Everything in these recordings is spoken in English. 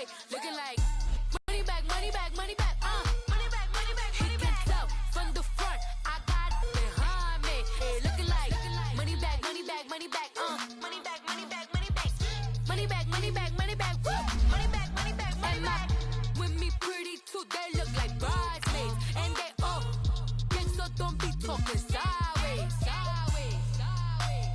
Hey, looking like money back, money back, money back, money back, money back, money back. He can tell from the front, I got it behind me. Hey, looking like money back, money back, money back, money back, money back, money back, money back, money back, money back, money back, money back, money back. With me pretty too, they look like bridesmaids, and they all gang, so don't be talking sideways, sideways, sideways.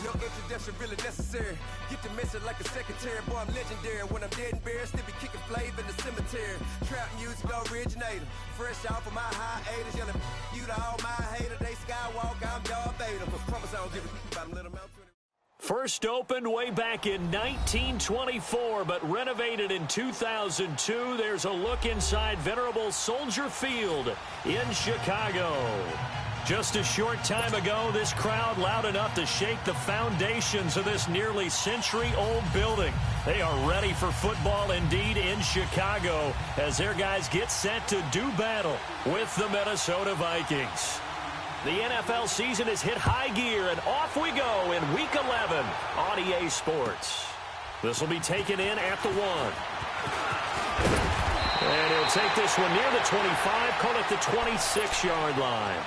No introduction really necessary. Get the message like a secretary. Boy, I'm legendary. When I'm dead and buried, still be kicking flavor in the cemetery. Trap music originator. Fresh off of my hiatus. Yelling you to all my haters. They skywalk, I'm Darth Vader. Promise I don't give a about them little mouth. First opened way back in 1924, but renovated in 2002. There's a look inside venerable Soldier Field in Chicago. Just a short time ago, this crowd loud enough to shake the foundations of this nearly century-old building. They are ready for football indeed in Chicago as their guys get set to do battle with the Minnesota Vikings. The NFL season has hit high gear, and off we go in Week 11 on EA Sports. This will be taken in at the 1. And he'll take this one near the 25, call it the 26-yard line.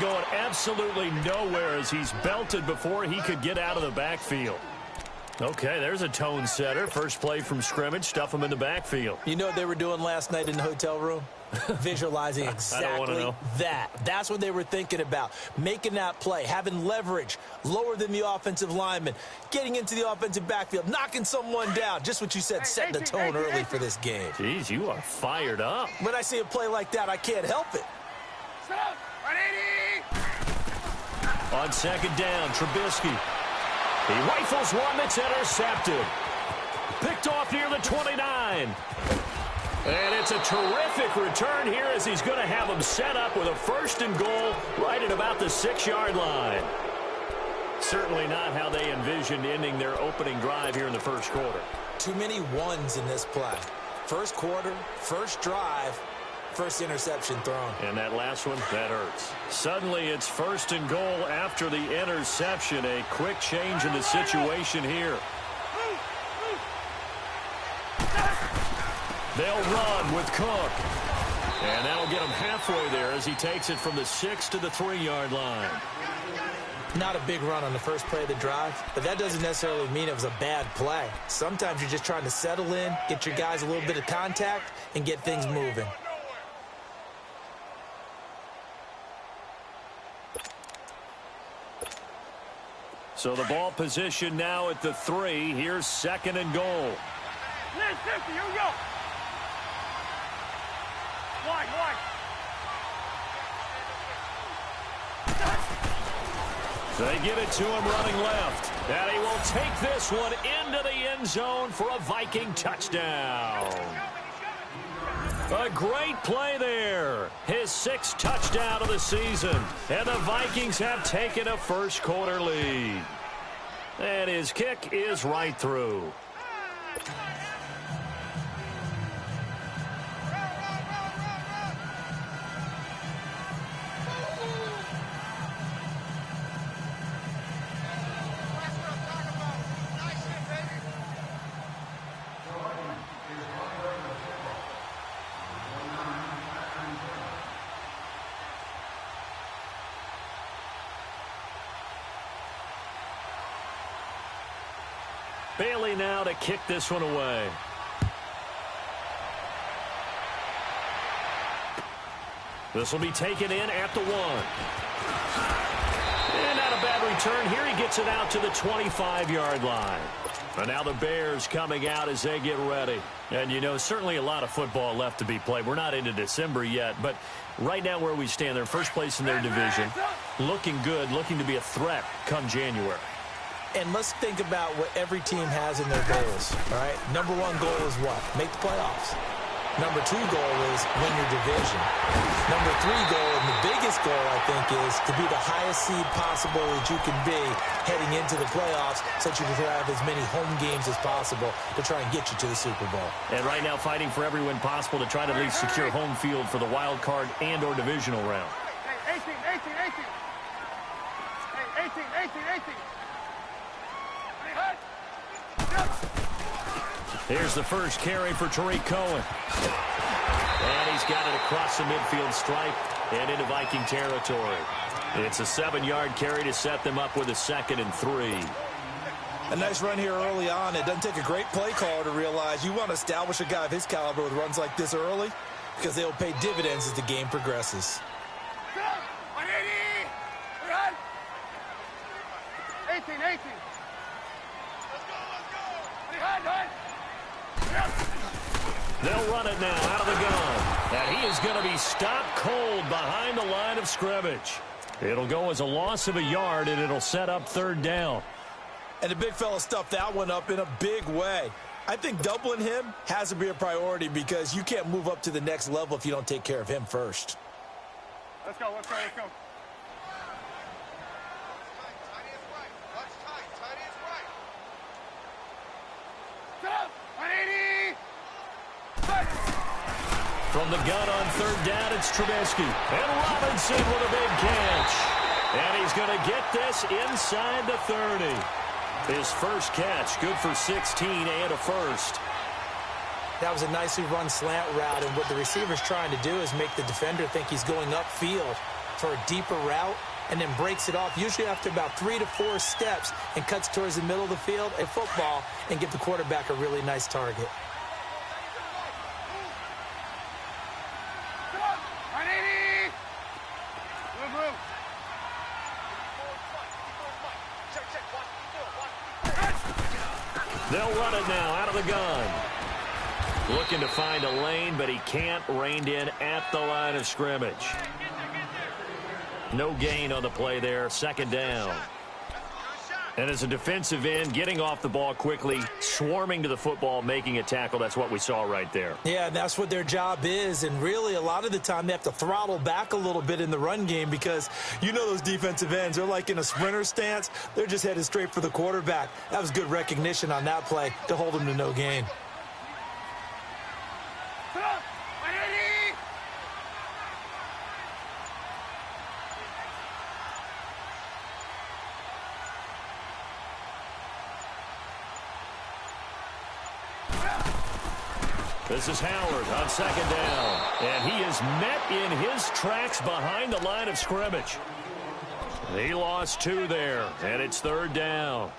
Going absolutely nowhere as he's belted before he could get out of the backfield. Okay, there's a tone setter. First play from scrimmage, stuff him in the backfield. You know what they were doing last night in the hotel room? Visualizing exactly that. That's what they were thinking about. Making that play, having leverage, lower than the offensive lineman, getting into the offensive backfield, knocking someone down. Just what you said, setting the tone early for this game. Jeez, you are fired up. When I see a play like that, I can't help it. On second down, Trubisky. He rifles one that's intercepted. Picked off near the 29. And it's a terrific return here as he's going to have them set up with a 1st and goal right at about the 6-yard line. Certainly not how they envisioned ending their opening drive here in the first quarter. Too many ones in this play. First quarter, first drive, first interception thrown. And that last one, that hurts. Suddenly it's 1st and goal after the interception. A quick change in the situation here. They'll run with Cook. And that'll get him halfway there as he takes it from the 6 to the 3-yard line. Not a big run on the first play of the drive, but that doesn't necessarily mean it was a bad play. Sometimes you're just trying to settle in, get your guys a little bit of contact, and get things moving. So the ball position now at the 3. Here's 2nd and goal. Here we go. Wide. They give it to him running left. And he will take this one into the end zone for a Viking touchdown. A great play there. His 6th touchdown of the season. And the Vikings have taken a first quarter lead. And his kick is right through. Bailey now to kick this one away. This will be taken in at the 1. And not a bad return here. He gets it out to the 25-yard line. And now the Bears coming out as they get ready. And, you know, certainly a lot of football left to be played. We're not into December yet, but right now where we stand, they're first place in their division. Looking good, looking to be a threat come January. And let's think about what every team has in their goals, all right? Number 1 goal is what? Make the playoffs. Number 2 goal is win your division. Number 3 goal, and the biggest goal, I think, is to be the highest seed possible that you can be heading into the playoffs so that you can have as many home games as possible to try and get you to the Super Bowl. And right now fighting for every win possible to try to at least secure home field for the wild card and or divisional round. Hey, 18. Hey, 18. Here's the first carry for Tariq Cohen. And he's got it across the midfield stripe and into Viking territory. It's a 7-yard carry to set them up with a 2nd and 3. A nice run here early on. It doesn't take a great play caller to realize you want to establish a guy of his caliber with runs like this early because they'll pay dividends as the game progresses. 18. Let's go. They'll run it now out of the gun. And he is going to be stopped cold behind the line of scrimmage. It'll go as a loss of a yard, and it'll set up 3rd down. And the big fella stuffed that one up in a big way. I think doubling him has to be a priority because you can't move up to the next level if you don't take care of him first. Let's go. From the gun on 3rd down, it's Trubisky. And Robinson with a big catch. And he's going to get this inside the 30. His first catch, good for 16 and a first. That was a nicely run slant route, and what the receiver's trying to do is make the defender think he's going upfield for a deeper route and then breaks it off, usually after about 3 to 4 steps, and cuts towards the middle of the field, a football, and give the quarterback a really nice target. They'll run it now out of the gun. Looking to find a lane, but he can't. Reined in at the line of scrimmage. No gain on the play there. 2nd down. And as a defensive end, getting off the ball quickly, swarming to the football, making a tackle. That's what we saw right there. Yeah, and that's what their job is. And really, a lot of the time, they have to throttle back a little bit in the run game because you know those defensive ends, they're like in a sprinter stance. They're just headed straight for the quarterback. That was good recognition on that play to hold him to no gain. This is Howard on 2nd down. And he is met in his tracks behind the line of scrimmage. He lost 2 there, and it's 3rd down.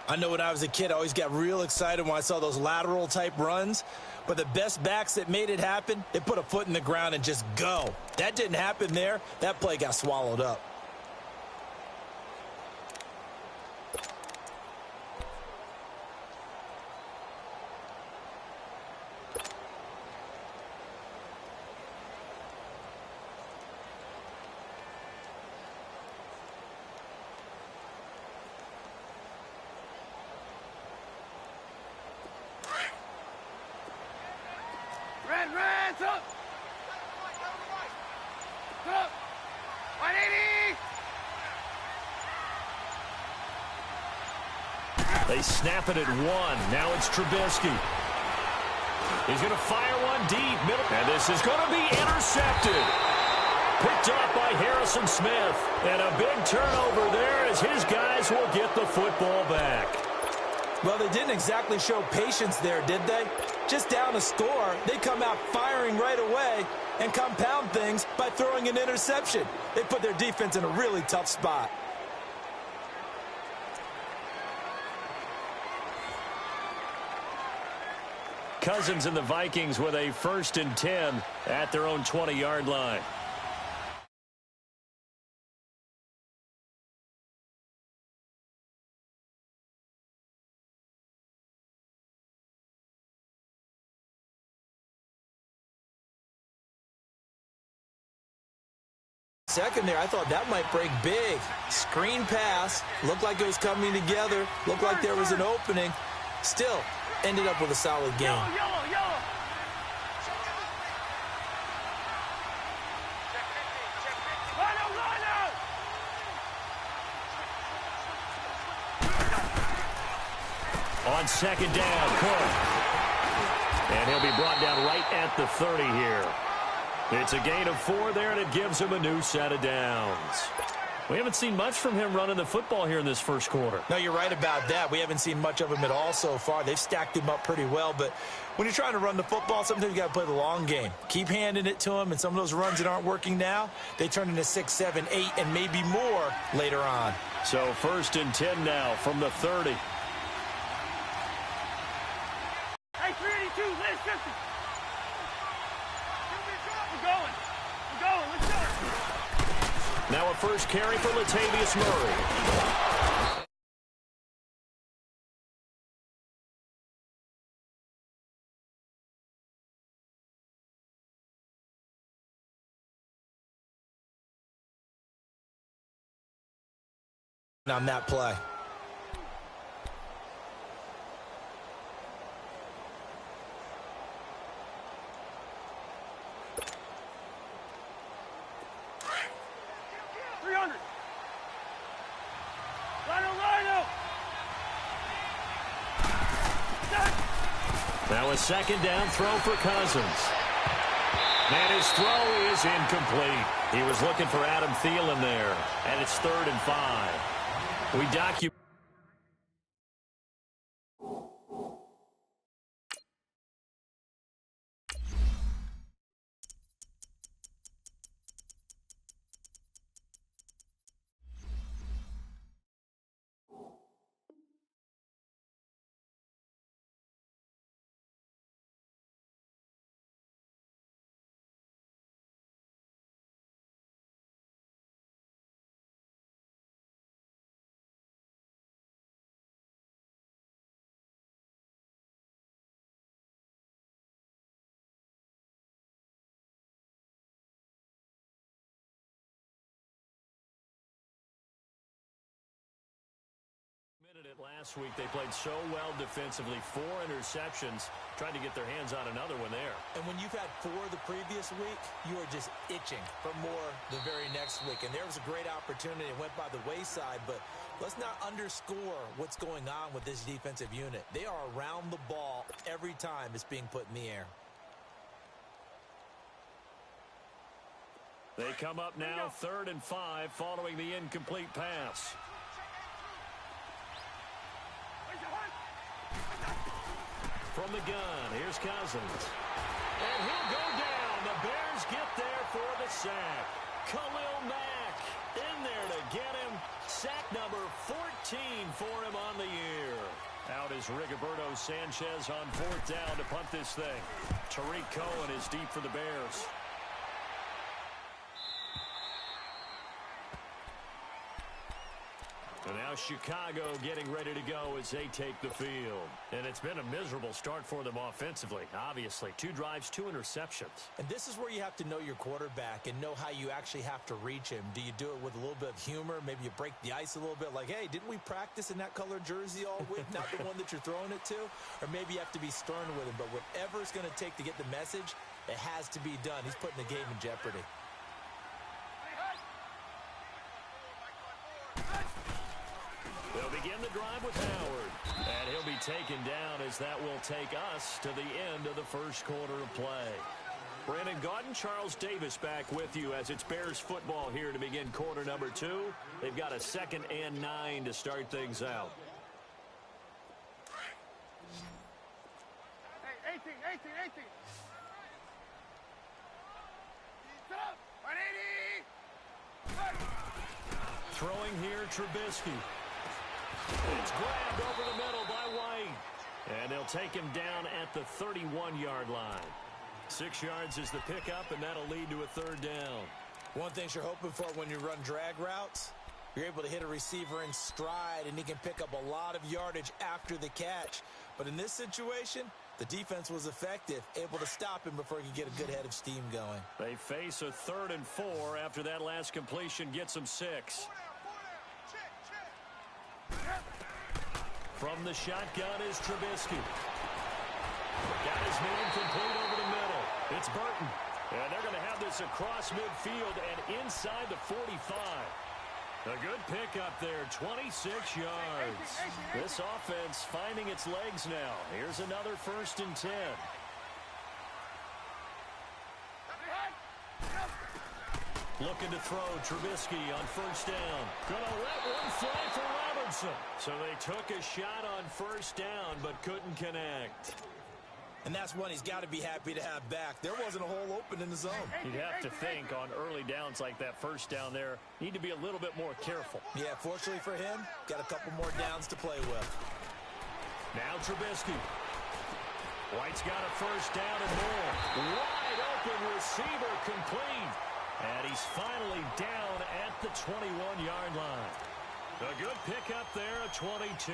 I know when I was a kid, I always got real excited when I saw those lateral-type runs. But the best backs that made it happen, they put a foot in the ground and just go. That didn't happen there. That play got swallowed up. They snap it at 1. Now it's Trubisky. He's going to fire one deep. Middle. And this is going to be intercepted. Picked up by Harrison Smith. And a big turnover there as his guys will get the football back. Well, they didn't exactly show patience there, did they? Just down a score, they come out firing right away and compound things by throwing an interception. They put their defense in a really tough spot. Cousins and the Vikings with a 1st and 10 at their own 20-yard line. Second there, I thought that might break big. Screen pass, looked like it was coming together, looked like there was an opening. Still, ended up with a solid game. Yellow. Line out. On 2nd down, Cook. And he'll be brought down right at the 30 here. It's a gain of 4 there, and it gives him a new set of downs. We haven't seen much from him running the football here in this first quarter. No, you're right about that. We haven't seen much of him at all so far. They've stacked him up pretty well, but when you're trying to run the football, sometimes you got to play the long game. Keep handing it to him, and some of those runs that aren't working now, they turn into 6, 7, 8, and maybe more later on. So 1st and 10 now from the 30. Hey, 382, let's 50. We're going. Let's go. Now a first carry for Latavius Murray. On that play. Now a 2nd down throw for Cousins. And his throw is incomplete. He was looking for Adam Thielen there. And it's 3rd and 5. We document. Last week, they played so well defensively. 4 interceptions. Tried to get their hands on another one there. And when you've had 4 the previous week, you are just itching for more the very next week. And there was a great opportunity. It went by the wayside, but let's not underscore what's going on with this defensive unit. They are around the ball every time it's being put in the air. They come up now 3rd and 5 following the incomplete pass. From the gun, here's Cousins. And he'll go down. The Bears get there for the sack. Khalil Mack in there to get him. Sack number 14 for him on the year. Out is Rigoberto Sanchez on 4th down to punt this thing. Tariq Cohen is deep for the Bears. And now Chicago getting ready to go as they take the field. And it's been a miserable start for them offensively, obviously. 2 drives, 2 interceptions. And this is where you have to know your quarterback and know how you actually have to reach him. Do you do it with a little bit of humor? Maybe you break the ice a little bit like, hey, didn't we practice in that color jersey all week? Not the one that you're throwing it to? Or maybe you have to be stern with him. But whatever it's going to take to get the message, it has to be done. He's putting the game in jeopardy. They'll begin the drive with Howard. And he'll be taken down as that will take us to the end of the first quarter of play. Brandon Gaudin, Charles Davis back with you as it's Bears football here to begin quarter number 2. They've got a 2nd and 9 to start things out. Hey, 18. Sit up. 180. Throwing here, Trubisky. It's grabbed over the middle by White. And they'll take him down at the 31-yard line. 6 yards is the pickup, and that'll lead to a third down. One thing you're hoping for when you run drag routes, you're able to hit a receiver in stride, and he can pick up a lot of yardage after the catch. But in this situation, the defense was effective, able to stop him before he could get a good head of steam going. They face a 3rd and 4 after that last completion gets them 6. From the shotgun is Trubisky. Got his man complete over the middle. It's Burton. And they're going to have this across midfield and inside the 45. A good pickup there, 26 yards. This offense finding its legs now. Here's another 1st and 10. Looking to throw Trubisky on 1st down. Gonna let one fly for Robinson. So they took a shot on 1st down but couldn't connect. And that's one he's got to be happy to have back. There wasn't a hole open in the zone. You'd have to think on early downs like that 1st down there, need to be a little bit more careful. Yeah, fortunately for him, got a couple more downs to play with. Now Trubisky. White's got a 1st down and more. Wide open receiver complete. And he's finally down at the 21-yard line. A good pickup there at 22.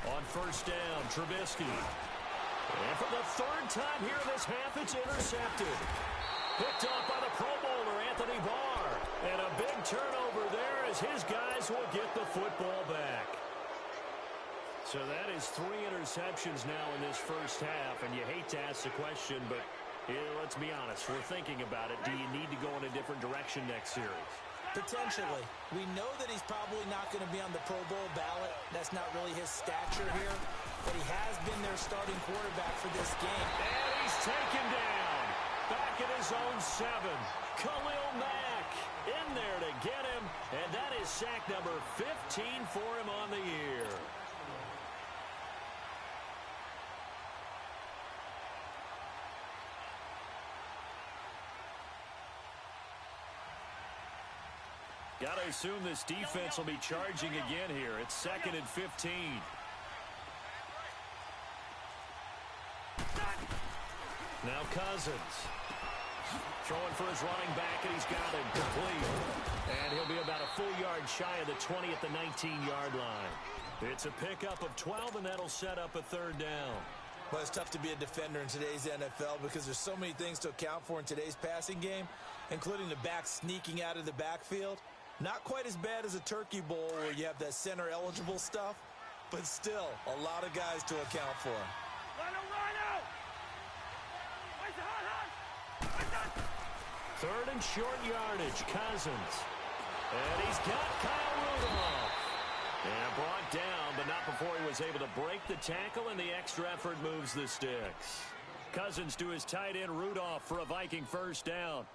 On 1st down, Trubisky. And for the 3rd time here in this half, it's intercepted. Picked off by the Pro Bowler, Anthony Barr. And a big turnover there as his guys will get the football back. So that is 3 interceptions now in this 1st half. And you hate to ask the question, but let's be honest. We're thinking about it. Do you need to go in a different direction next series? Potentially. We know that he's probably not going to be on the Pro Bowl ballot. That's not really his stature here. But he has been their starting quarterback for this game. And he's taken down. Back at his own 7. Khalil Mack in there to get him. And that is sack number 15 for him on the year. Got to assume this defense will be charging again here. It's 2nd and 15. Now Cousins. Throwing for his running back, and he's got it complete. And he'll be about a full yard shy of the 20 at the 19-yard line. It's a pickup of 12, and that'll set up a 3rd down. Well, it's tough to be a defender in today's NFL because there's so many things to account for in today's passing game, including the back sneaking out of the backfield. Not quite as bad as a turkey bowl where you have that center-eligible stuff, but still a lot of guys to account for. Rhino! 3rd and short yardage, Cousins. And he's got Kyle Rudolph. And brought down, but not before he was able to break the tackle, and the extra effort moves the sticks. Cousins to his tight end, Rudolph, for a Viking 1st down.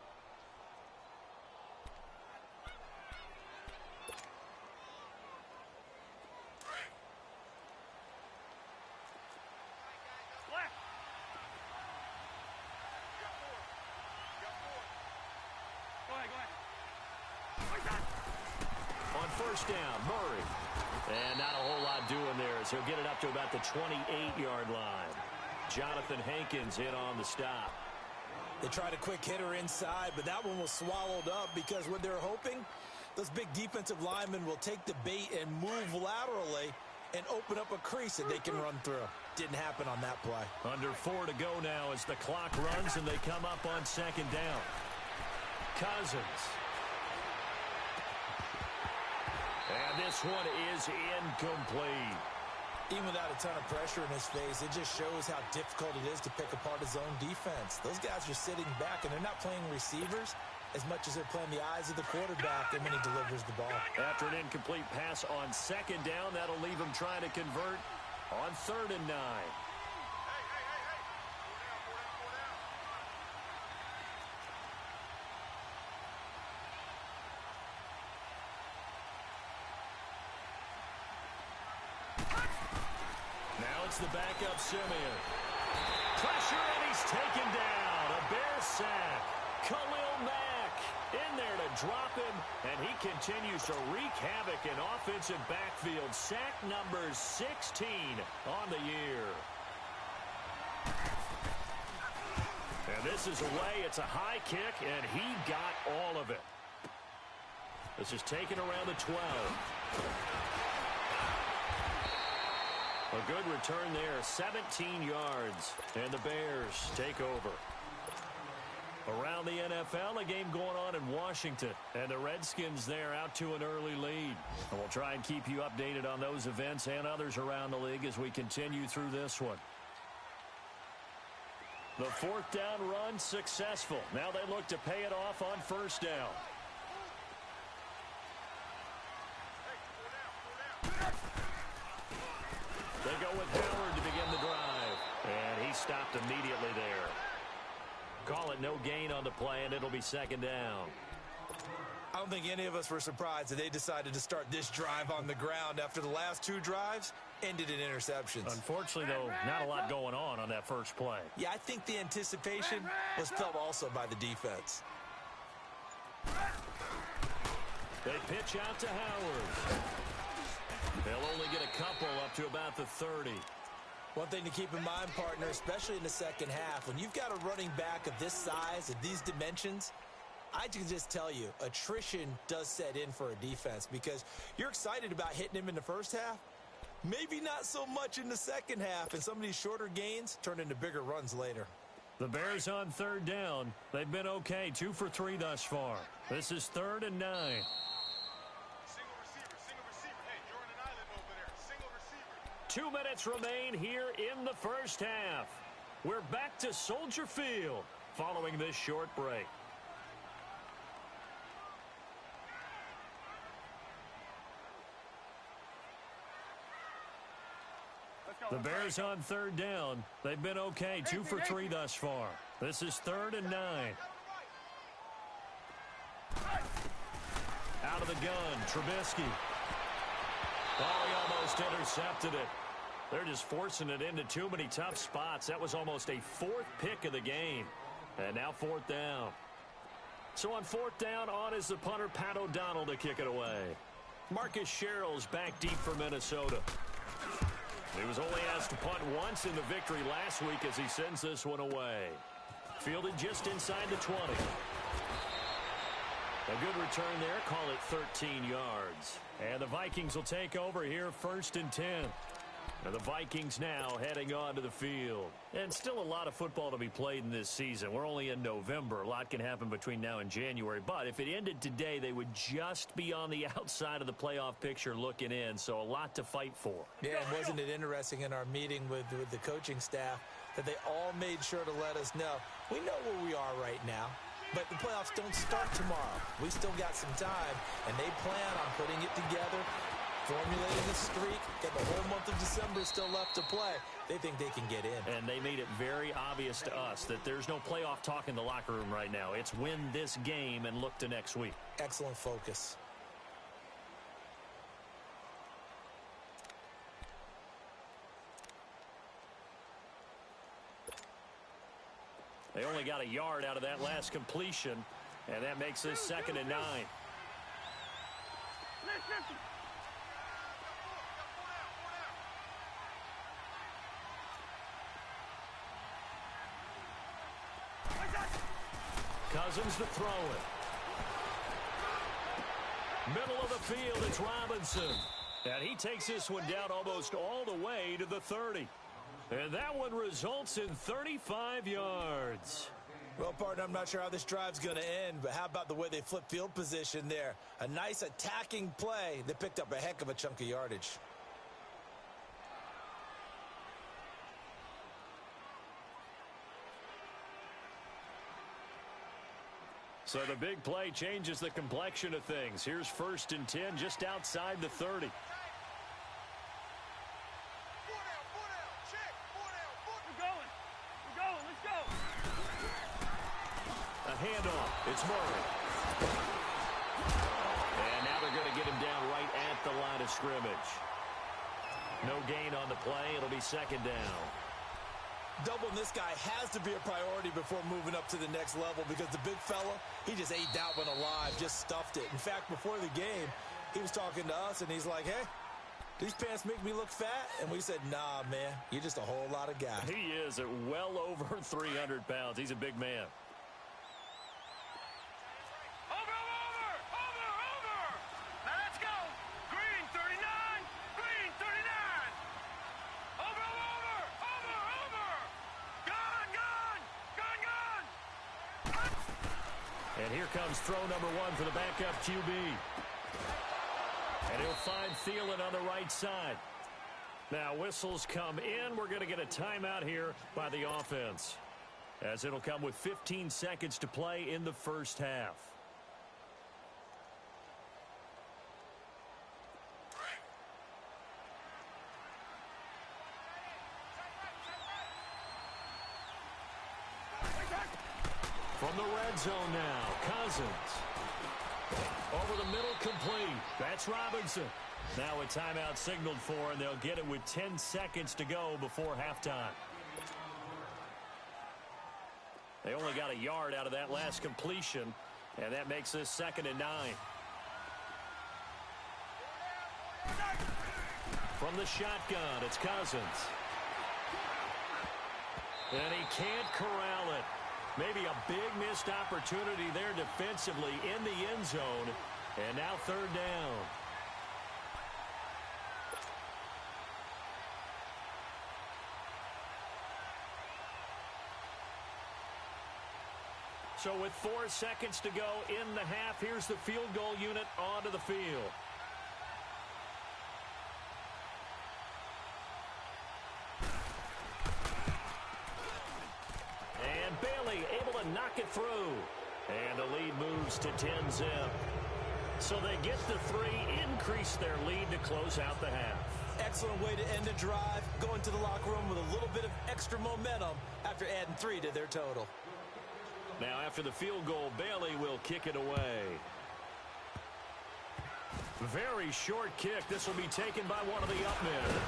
On 1st down, Murray. And not a whole lot doing there as he'll get it up to about the 28-yard line. Jonathan Hankins in on the stop. They tried a quick hitter inside, but that one was swallowed up because what they're hoping, those big defensive linemen will take the bait and move laterally and open up a crease that they can run through. Didn't happen on that play. Under 4 to go now as the clock runs and they come up on 2nd down. Cousins. And this one is incomplete. Even without a ton of pressure in his face, it just shows how difficult it is to pick apart his own defense. Those guys are sitting back, and they're not playing receivers as much as they're playing the eyes of the quarterback and when he delivers the ball. After an incomplete pass on 2nd down, that'll leave him trying to convert on 3rd and 9. It's the backup Simeon. Pressure, and he's taken down. A Bear sack. Khalil Mack in there to drop him, and he continues to wreak havoc in offensive backfield. Sack number 16 on the year. And this is away. It's a high kick, and he got all of it. This is taken around the 12. A good return there, 17 yards, and the Bears take over. Around the NFL, a game going on in Washington, and the Redskins there out to an early lead. And we'll try and keep you updated on those events and others around the league as we continue through this one. The fourth down run successful. Now they look to pay it off on first down. They go with Howard to begin the drive. And he stopped immediately there. Call it no gain on the play, and it'll be second down. I don't think any of us were surprised that they decided to start this drive on the ground after the last two drives ended in interceptions. Unfortunately, though, not a lot going on that first play. Yeah, I think the anticipation was felt also by the defense. They pitch out to Howard. They'll only get a couple up to about the 30. One thing to keep in mind, partner, especially in the second half, when you've got a running back of this size, of these dimensions, I can just tell you, attrition does set in for a defense because you're excited about hitting him in the first half. Maybe not so much in the second half, and some of these shorter gains turn into bigger runs later. The Bears on third down. They've been okay, 2 for 3 thus far. This is 3rd and 9. Single receiver. Hey, you're on an island over there. Single receiver. 2 minutes remain here in the first half. We're back to Soldier Field following this short break. The Bears on third down. They've been okay, 2 for 3 thus far. This is 3rd and 9. Out of the gun, Trubisky. Oh, he almost intercepted it. They're just forcing it into too many tough spots. That was almost a 4th pick of the game. And now 4th down. So on 4th down, on is the punter, Pat O'Donnell, to kick it away. Marcus Sherrill's back deep for Minnesota. He was only asked to punt once in the victory last week as he sends this one away. Fielded just inside the 20. A good return there. Call it 13 yards. And the Vikings will take over here, 1st and 10. And the Vikings now heading onto the field. And still a lot of football to be played in this season. We're only in November. A lot can happen between now and January. But if it ended today, they would just be on the outside of the playoff picture looking in. So a lot to fight for. Yeah, and wasn't it interesting in our meeting with the coaching staff that they all made sure to let us know, we know where we are right now, but the playoffs don't start tomorrow. We still got some time, and they plan on putting it together, formulating a streak, got the whole month of December still left to play. They think they can get in. And they made it very obvious to us that there's no playoff talk in the locker room right now. It's win this game and look to next week. Excellent focus. They only got a yard out of that last completion, and that makes this 2nd and 9. Cousins to throw it. Middle of the field, it's Robinson. And he takes this one down almost all the way to the 30. And that one results in 35 yards. Well, partner, I'm not sure how this drive's going to end, but how about the way they flip field position there? A nice attacking play that picked up a heck of a chunk of yardage. So the big play changes the complexion of things. Here's 1st and 10 just outside the 30. A handoff. It's Murray. And now they're going to get him down right at the line of scrimmage. No gain on the play. It'll be second down. Doubling this guy has to be a priority before moving up to the next level because the big fella, he just ate that one alive, just stuffed it. In fact, before the game, he was talking to us, and he's like, hey, these pants make me look fat? And we said, nah, man, you're just a whole lot of guy. He is at well over 300 pounds. He's a big man. And here comes throw number one for the backup QB. And he'll find Thielen on the right side. Now whistles come in. We're going to get a timeout here by the offense, as it'll come with 15 seconds to play in the first half. From the red zone now, Cousins. Over the middle, complete. That's Robinson. Now a timeout signaled for, and they'll get it with 10 seconds to go before halftime. They only got a yard out of that last completion, and that makes this 2nd and 9. From the shotgun, it's Cousins. And he can't corral it. Maybe a big missed opportunity there defensively in the end zone. And now 3rd down. So with 4 seconds to go in the half, here's the field goal unit onto the field. And Bailey able to knock it through. And the lead moves to 10-zip. So they get the 3, increase their lead to close out the half. Excellent way to end the drive, going to the locker room with a little bit of extra momentum after adding 3 to their total. Now after the field goal, Bailey will kick it away. Very short kick. This will be taken by one of the up men.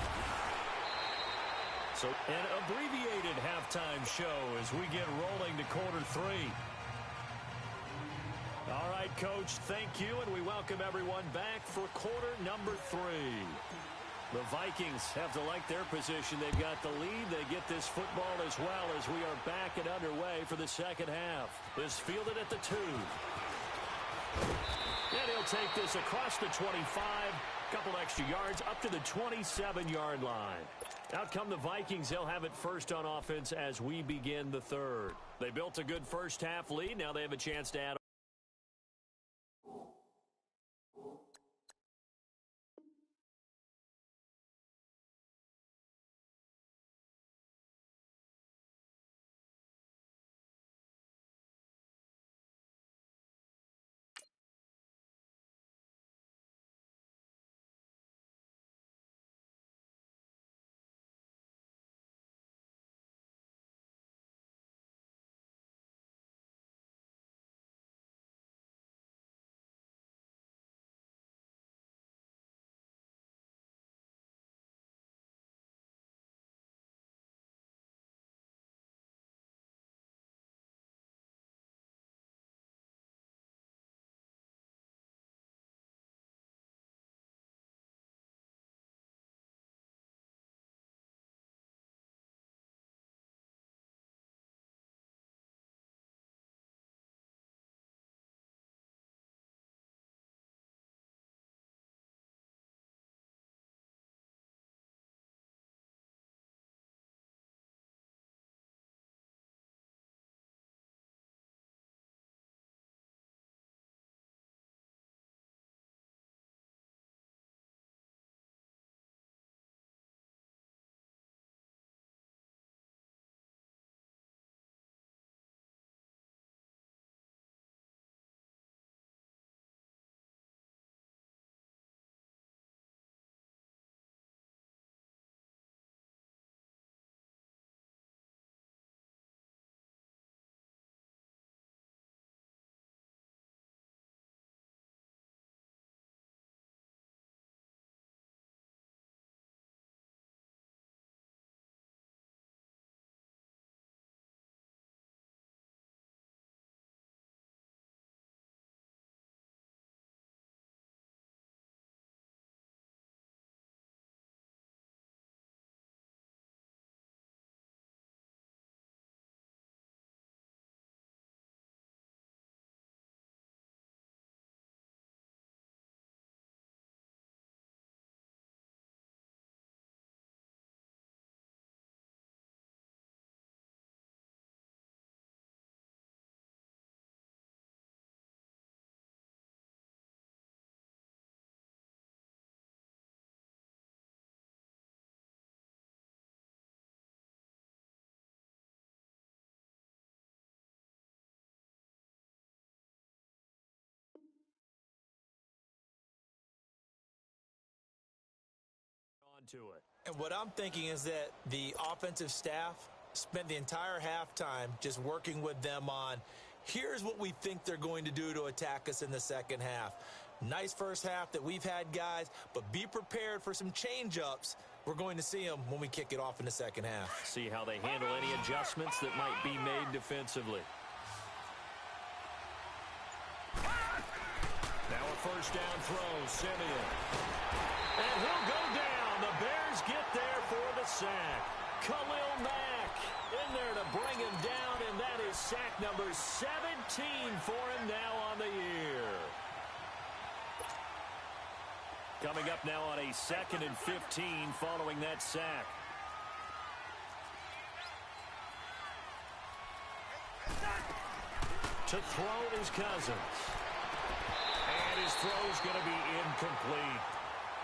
So an abbreviated halftime show as we get rolling to quarter 3. All right, Coach, thank you, and we welcome everyone back for quarter number 3. The Vikings have to like their position. They've got the lead. They get this football as well as we are back and underway for the second half. This fielded at the 2. And he'll take this across the 25. Couple extra yards up to the 27-yard line. Out come the Vikings. They'll have it first on offense as we begin the 3rd. They built a good first half lead. Now they have a chance to add to it. And what I'm thinking is that the offensive staff spent the entire halftime just working with them on, here's what we think they're going to do to attack us in the second half. Nice first half that we've had, guys, but be prepared for some change-ups. We're going to see them when we kick it off in the second half. See how they handle any adjustments that might be made defensively. Now a first down throw, Simeon. And he'll go down. The Bears get there for the sack. Khalil Mack in there to bring him down, and that is sack number 17 for him now on the year. Coming up now on a 2nd and 15 following that sack. To throw is Cousins. And his throw's going to be incomplete.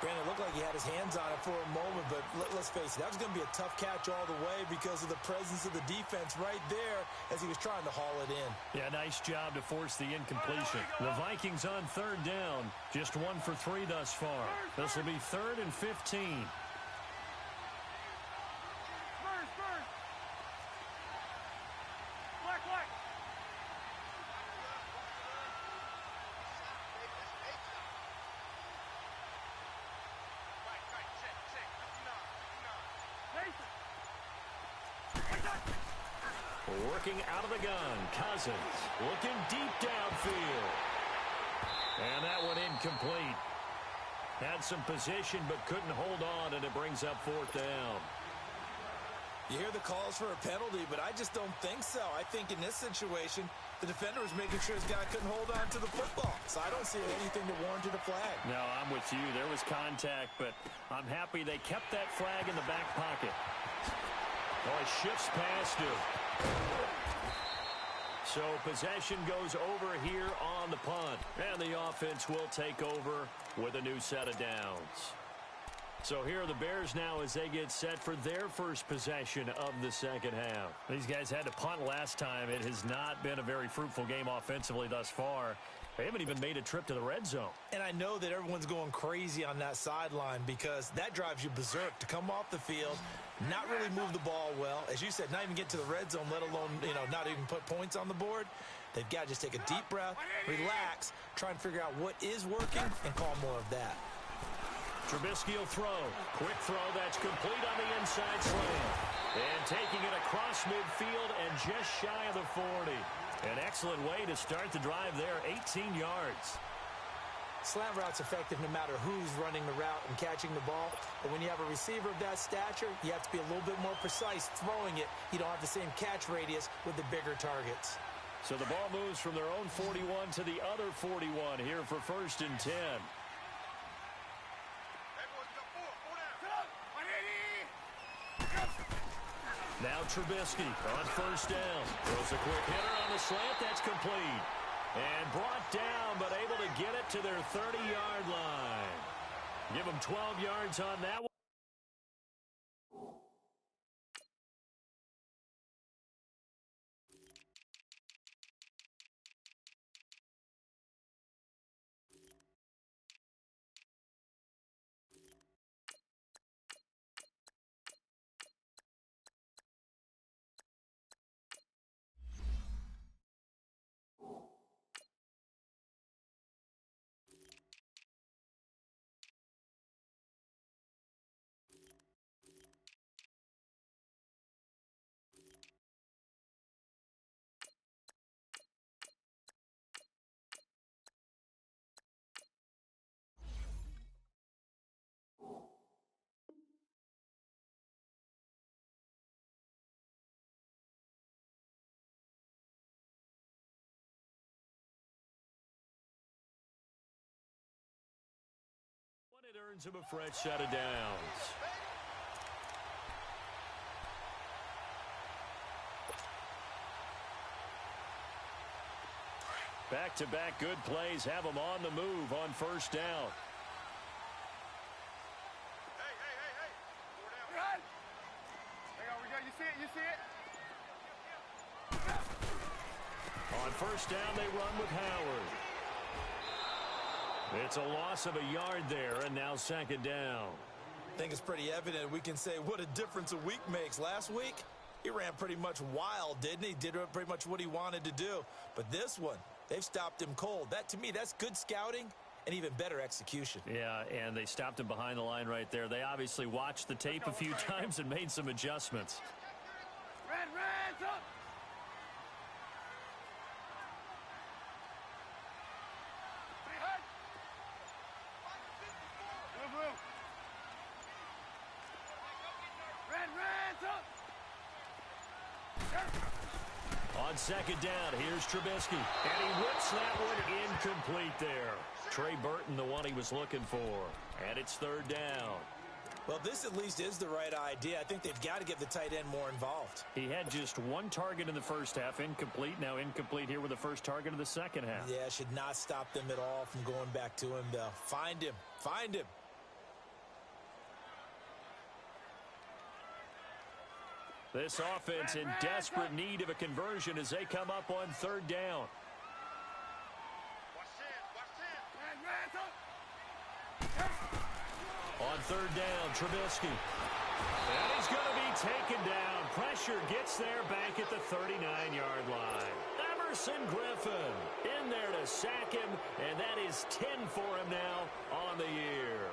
Brandon, it looked like he had his hands on it for a moment, but let's face it, that was going to be a tough catch all the way because of the presence of the defense right there as he was trying to haul it in. Yeah, nice job to force the incompletion. The Vikings on 3rd down, just 1 for 3 thus far. This will be 3rd and 15. Working out of the gun, Cousins looking deep downfield. And that one incomplete. Had some position but couldn't hold on, and it brings up 4th down. You hear the calls for a penalty, but I just don't think so. I think in this situation, the defender was making sure his guy couldn't hold on to the football. So I don't see anything that warranted a flag. No, I'm with you. There was contact, but I'm happy they kept that flag in the back pocket. Oh, it shifts past him. So possession goes over here on the punt. And the offense will take over with a new set of downs. So here are the Bears now as they get set for their first possession of the second half. These guys had to punt last time. It has not been a very fruitful game offensively thus far. They haven't even made a trip to the red zone. And I know that everyone's going crazy on that sideline because that drives you berserk to come off the field, not really move the ball well. As you said, not even get to the red zone, let alone, not even put points on the board. They've got to just take a deep breath, relax, try and figure out what is working, and call more of that. Trubisky will throw. Quick throw that's complete on the inside slant. And taking it across midfield and just shy of the 40. An excellent way to start the drive there, 18 yards. Slant route's effective no matter who's running the route and catching the ball. But when you have a receiver of that stature, you have to be a little bit more precise throwing it. You don't have the same catch radius with the bigger targets. So the ball moves from their own 41 to the other 41 here for 1st and 10. Now Trubisky on 1st down. Throws a quick hitter on the slant. That's complete. And brought down, but able to get it to their 30-yard line. Give them 12 yards on that one. It earns him a fresh set of downs. Back-to-back good plays have him on the move on 1st down. Hey. 4 down. Hang on, you see it? On 1st down, they run with Howard. It's a loss of a yard there, and now 2nd down. I think it's pretty evident we can say what a difference a week makes. Last week, he ran pretty much wild, didn't he? Did pretty much what he wanted to do. But this one, they've stopped him cold. That, to me, that's good scouting and even better execution. Yeah, and they stopped him behind the line right there. They obviously watched the tape a few times and made some adjustments. Reds up! Reds up! On second down, here's Trubisky. And he whips that one incomplete there. Trey Burton, the one he was looking for. And it's third down. Well, this at least is the right idea. I think they've got to get the tight end more involved. He had just one target in the first half, incomplete. Now incomplete here with the first target of the second half. Yeah, should not stop them at all from going back to him, though. Find him. Find him. This offense in desperate need of a conversion as they come up on third down. Reds up! On third down, Trubisky. And he's going to be taken down. Pressure gets there back at the 39-yard line. Emerson Griffin in there to sack him, and that is 10 for him now on the year.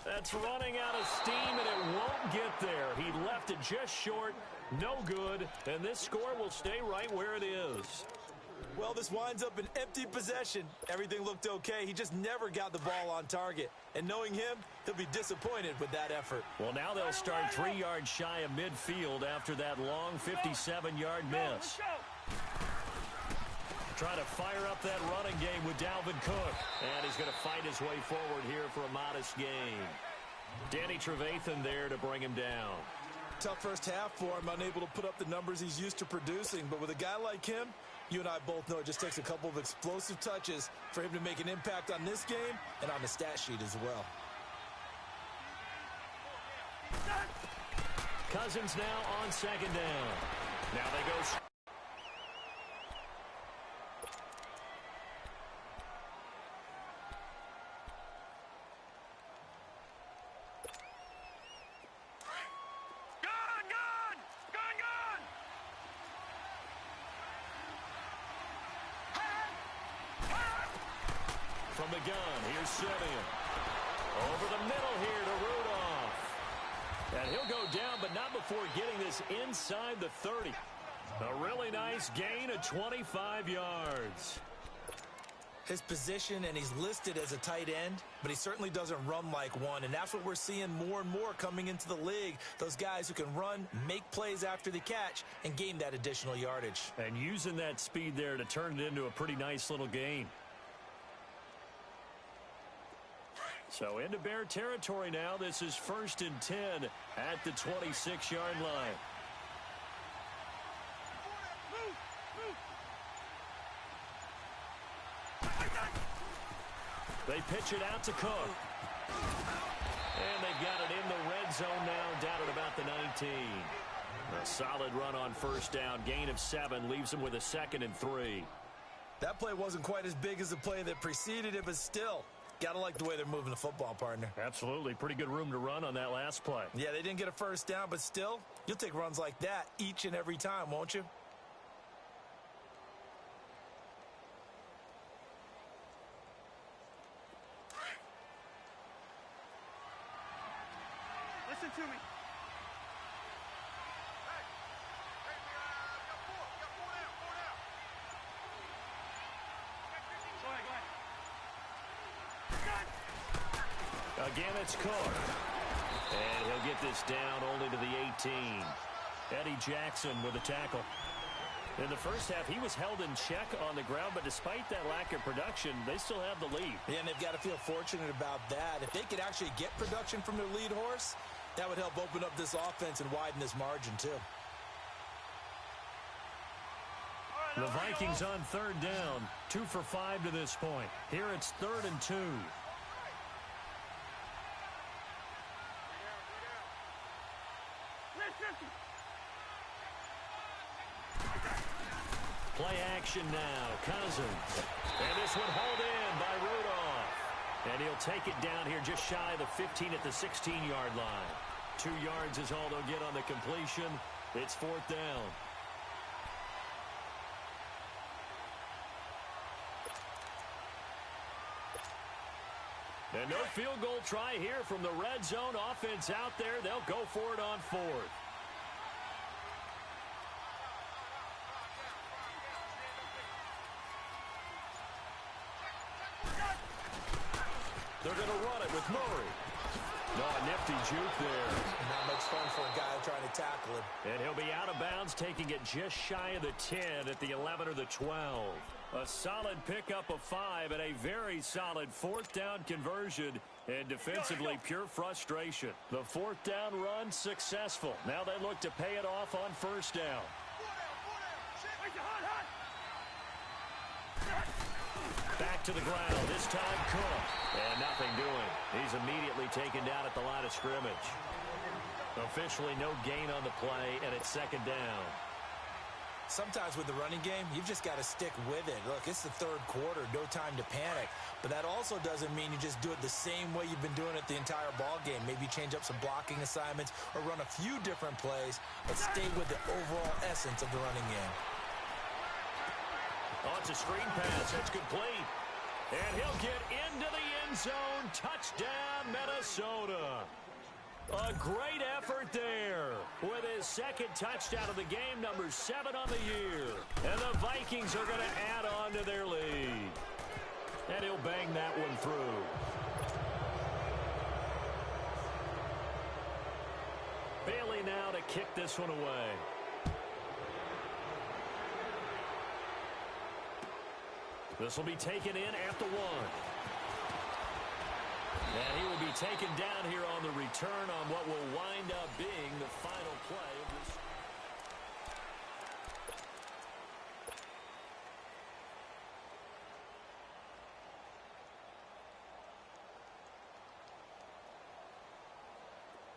That's running out of steam, and it won't get there. He left it just short, no good, and this score will stay right where it is. Well, this winds up an empty possession. Everything looked okay. He just never got the ball on target. And knowing him, he'll be disappointed with that effort. Well, now they'll start 3 yards shy of midfield after that long 57-yard miss. Trying to fire up that running game with Dalvin Cook. And he's going to fight his way forward here for a modest gain. Danny Trevathan there to bring him down. Tough first half for him, unable to put up the numbers he's used to producing. But with a guy like him, you and I both know it just takes a couple of explosive touches for him to make an impact on this game and on the stat sheet as well. Cousins now on second down. Now they go. From the gun, here's Simeon. Over the middle here to Rudolph. And he'll go down, but not before getting this inside the 30. A really nice gain of 25 yards. His position, and he's listed as a tight end, but he certainly doesn't run like one, and that's what we're seeing more and more coming into the league. Those guys who can run, make plays after the catch, and gain that additional yardage. And using that speed there to turn it into a pretty nice little gain. So into Bear territory now. This is 1st and 10 at the 26-yard line. They pitch it out to Cook. And they've got it in the red zone now, down at about the 19. A solid run on first down. Gain of 7 leaves them with a 2nd and 3. That play wasn't quite as big as the play that preceded it, but still, gotta like the way they're moving the football, partner. Absolutely. Pretty good room to run on that last play. Yeah, they didn't get a first down, but still, you'll take runs like that each and every time, won't you? Listen to me. Again, it's Cook. And he'll get this down only to the 18. Eddie Jackson with a tackle. In the first half, he was held in check on the ground, but despite that lack of production, they still have the lead. Yeah, and they've got to feel fortunate about that. If they could actually get production from their lead horse, that would help open up this offense and widen this margin, too. The Vikings on third down, 2 for 5 to this point. Here it's 3rd and 2. Play action now, Cousins. And this one hauled in by Rudolph. And he'll take it down here just shy of the 15 at the 16-yard line. 2 yards is all they'll get on the completion. It's 4th down. And no field goal try here from the red zone. Offense out there. They'll go for it on 4th. They're going to run it with Murray. No, a nifty juke there. Not much fun for a guy trying to tackle him. And he'll be out of bounds, taking it just shy of the 10 at the 11 or the 12. A solid pickup of 5 and a very solid 4th down conversion. And defensively, pure frustration. The 4th down run successful. Now they look to pay it off on 1st down. Back to the ground, this time Cook. And nothing doing. He's immediately taken down at the line of scrimmage. Officially no gain on the play, and it's 2nd down. Sometimes with the running game, you've just got to stick with it. Look, it's the 3rd quarter, no time to panic. But that also doesn't mean you just do it the same way you've been doing it the entire ball game. Maybe change up some blocking assignments or run a few different plays, but stay with the overall essence of the running game. Oh, it's a screen pass. That's complete. And he'll get into the end zone. Touchdown, Minnesota. A great effort there with his 2nd touchdown of the game, number 7 on the year. And the Vikings are going to add on to their lead. And he'll bang that one through. Bailey now to kick this one away. This will be taken in at the 1. And he will be taken down here on the return on what will wind up being the final play of this.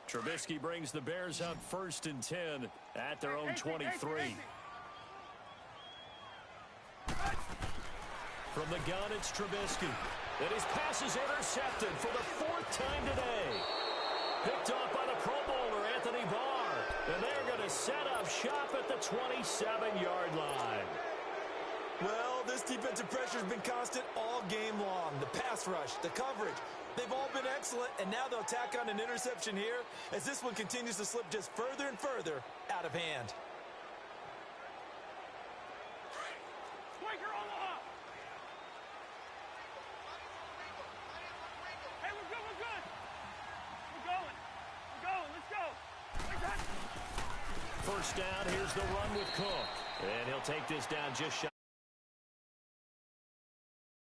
Trubisky brings the Bears up 1st and 10 at their own 23. From the gun, it's Trubisky. And his pass is intercepted for the 4th time today. Picked off by the Pro Bowler, Anthony Barr. And they're going to set up shop at the 27-yard line. Well, this defensive pressure has been constant all game long. The pass rush, the coverage, they've all been excellent. And now they'll tack on an interception here as this one continues to slip just further and further out of hand. First down, here's the run with Cook. And he'll take this down just shy